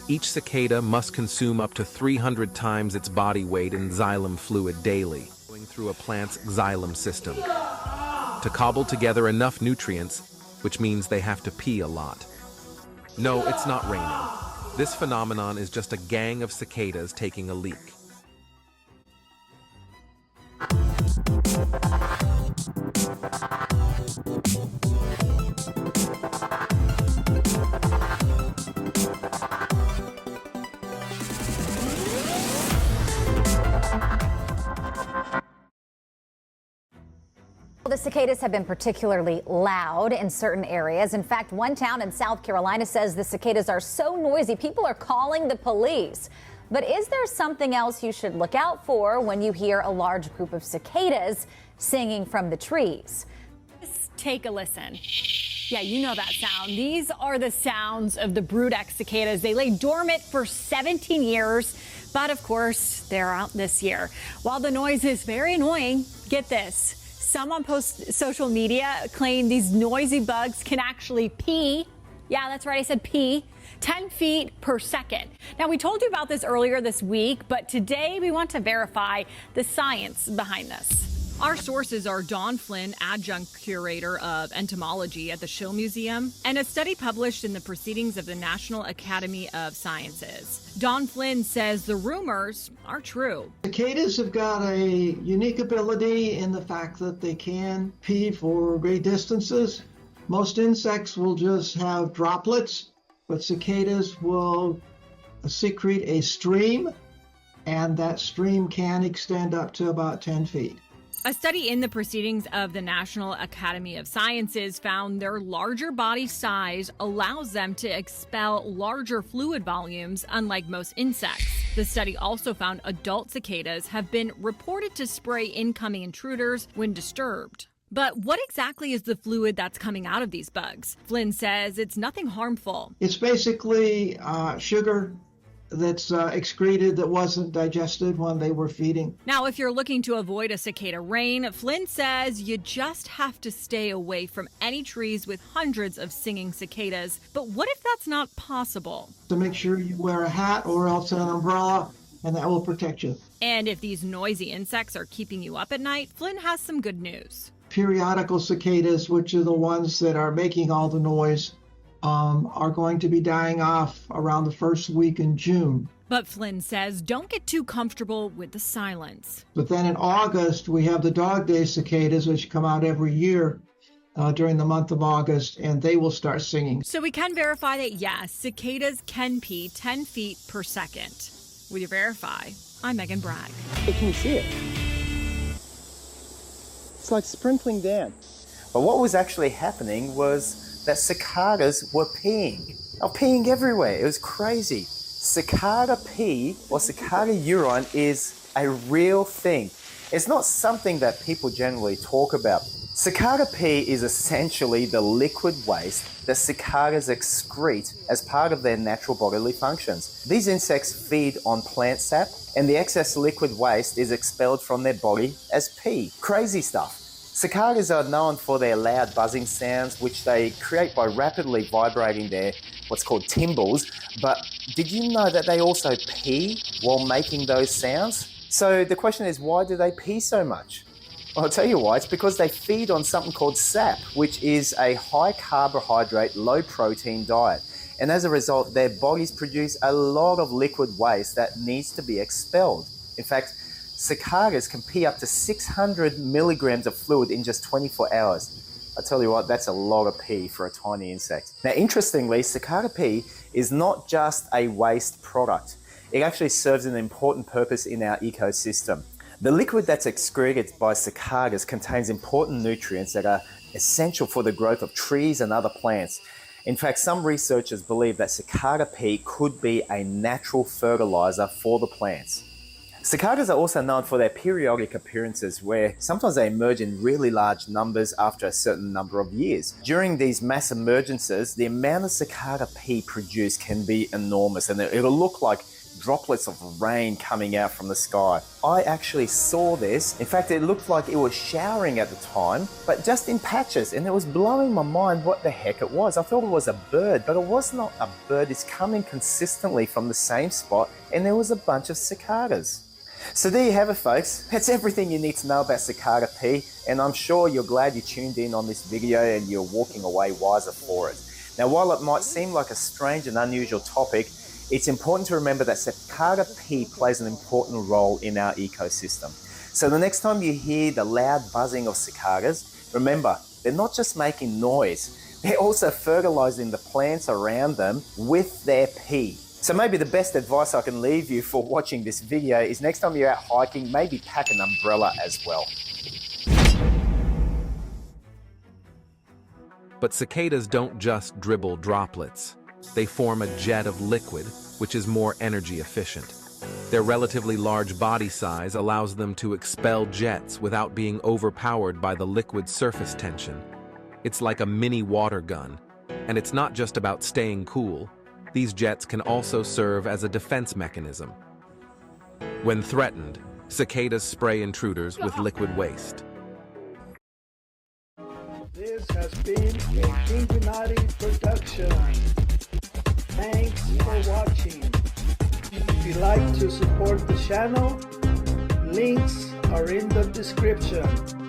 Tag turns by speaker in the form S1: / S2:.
S1: Each cicada must consume up to 300 times its body weight in xylem fluid daily, going through a plant's xylem system, to cobble together enough nutrients, which means they have to pee a lot. No, it's not raining. This phenomenon is just a gang of cicadas taking a leak.
S2: The cicadas have been particularly loud in certain areas. In fact, one town in South Carolina says the cicadas are so noisy, people are calling the police. But is there something else you should look out for when you hear a large group of cicadas singing from the trees?
S3: Just take a listen. Yeah, you know that sound. These are the sounds of the brood-X cicadas. They lay dormant for 17 years, but of course, they're out this year. While the noise is very annoying, get this. Some on social media claim these noisy bugs can actually pee. Yeah, that's right, I said pee. 10 feet per second. Now, we told you about this earlier this week, but today we want to verify the science behind this. Our sources are Dawn Flynn, adjunct curator of entomology at the Schill Museum, and a study published in the Proceedings of the National Academy of Sciences. Dawn Flynn says the rumors are true.
S4: Cicadas have got a unique ability in the fact that they can pee for great distances. Most insects will just have droplets, but cicadas will secrete a stream, and that stream can extend up to about 10 feet.
S3: A study in the Proceedings of the National Academy of Sciences found their larger body size allows them to expel larger fluid volumes, unlike most insects. The study also found adult cicadas have been reported to spray incoming intruders when disturbed. But what exactly is the fluid that's coming out of these bugs? Flynn says it's nothing harmful.
S4: It's basically sugar that's excreted that wasn't digested when they were feeding.
S3: Now, if you're looking to avoid a cicada rain, Flynn says you just have to stay away from any trees with hundreds of singing cicadas. But what if that's not possible?
S4: So make sure you wear a hat or else an umbrella, and that will protect you.
S3: And if these noisy insects are keeping you up at night, Flynn has some good news.
S4: Periodical cicadas, which are the ones that are making all the noise, are going to be dying off around the first week in June.
S3: But Flynn says don't get too comfortable with the silence.
S4: But then in August, we have the dog day cicadas, which come out every year during the month of August, and they will start singing.
S3: So we can verify that, yes, cicadas can pee 10 feet per second. With your Verify, I'm Megan Bragg.
S5: Hey, can you see it? It's like sprinkling down. But what was actually happening was that cicadas were peeing. They were peeing everywhere. It was crazy. Cicada pee or cicada urine is a real thing. It's not something that people generally talk about. Cicada pee is essentially the liquid waste that cicadas excrete as part of their natural bodily functions. These insects feed on plant sap, and the excess liquid waste is expelled from their body as pee. Crazy stuff. Cicadas are known for their loud buzzing sounds, which they create by rapidly vibrating their what's called timbals. But did you know that they also pee while making those sounds? So the question is, why do they pee so much? Well, I'll tell you why. It's because they feed on something called sap, which is a high carbohydrate, low protein diet. And as a result, their bodies produce a lot of liquid waste that needs to be expelled. In fact, cicadas can pee up to 600 milligrams of fluid in just 24 hours. I tell you what, that's a lot of pee for a tiny insect. Now, interestingly, cicada pee is not just a waste product. It actually serves an important purpose in our ecosystem. The liquid that's excreted by cicadas contains important nutrients that are essential for the growth of trees and other plants. In fact, some researchers believe that cicada pee could be a natural fertilizer for the plants. Cicadas are also known for their periodic appearances, where sometimes they emerge in really large numbers after a certain number of years. During these mass emergences, the amount of cicada pee produced can be enormous, and it'll look like droplets of rain coming out from the sky. I actually saw this. In fact, it looked like it was showering at the time, but just in patches, and it was blowing my mind what the heck it was. I thought it was a bird, but it was not a bird. It's coming consistently from the same spot, and there was a bunch of cicadas. So there you have it, folks. That's everything you need to know about cicada pea, and I'm sure you're glad you tuned in on this video and you're walking away wiser for it. Now, while it might seem like a strange and unusual topic, it's important to remember that cicada pea plays an important role in our ecosystem. So the next time you hear the loud buzzing of cicadas, remember, they're not just making noise, they're also fertilizing the plants around them with their pea. So maybe the best advice I can leave you for watching this video is next time you're out hiking, maybe pack an umbrella as well.
S1: But cicadas don't just dribble droplets. They form a jet of liquid, which is more energy efficient. Their relatively large body size allows them to expel jets without being overpowered by the liquid surface tension. It's like a mini water gun, and it's not just about staying cool. These jets can also serve as a defense mechanism. When threatened, cicadas spray intruders with liquid waste.
S6: This has been a Cincinnati production. Thanks for watching. If you'd like to support the channel, links are in the description.